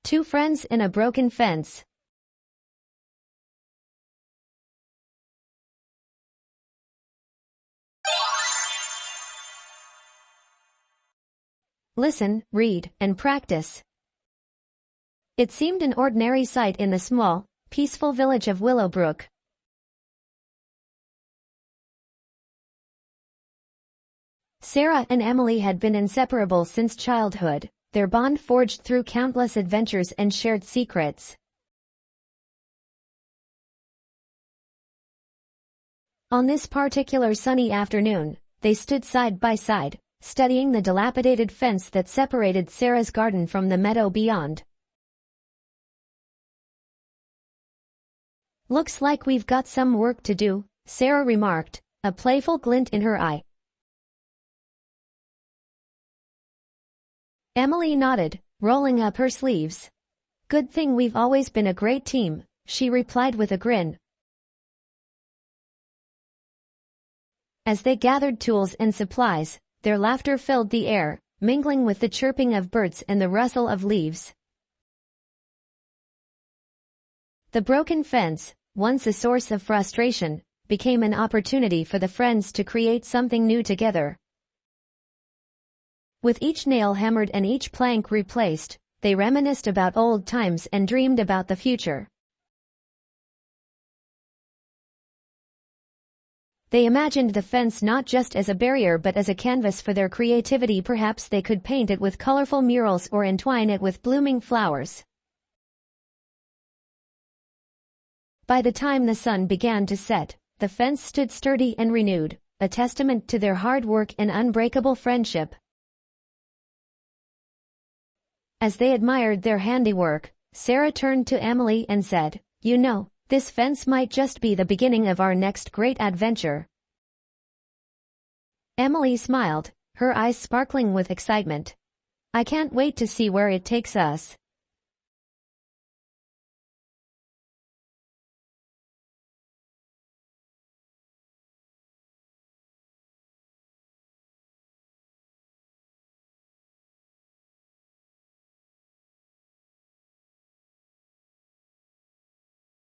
Two friends in a broken fence. Listen, read, and practice. It seemed an ordinary sight in the small, peaceful village of Willowbrook. Sarah and Emily had been inseparable since childhood, their bond forged through countless adventures and shared secrets. On this particular sunny afternoon, they stood side by side, studying the dilapidated fence that separated Sarah's garden from the meadow beyond. "Looks like we've got some work to do," Sarah remarked, a playful glint in her eye. Emily nodded, rolling up her sleeves. "Good thing we've always been a great team," she replied with a grin. As they gathered tools and supplies, their laughter filled the air, mingling with the chirping of birds and the rustle of leaves. The broken fence, once a source of frustration, became an opportunity for the friends to create something new together. With each nail hammered and each plank replaced, they reminisced about old times and dreamed about the future. They imagined the fence not just as a barrier but as a canvas for their creativity. Perhaps they could paint it with colorful murals or entwine it with blooming flowers. By the time the sun began to set, the fence stood sturdy and renewed, a testament to their hard work and unbreakable friendship. As they admired their handiwork, Sarah turned to Emily and said, "You know, this fence might just be the beginning of our next great adventure." Emily smiled, her eyes sparkling with excitement. "I can't wait to see where it takes us."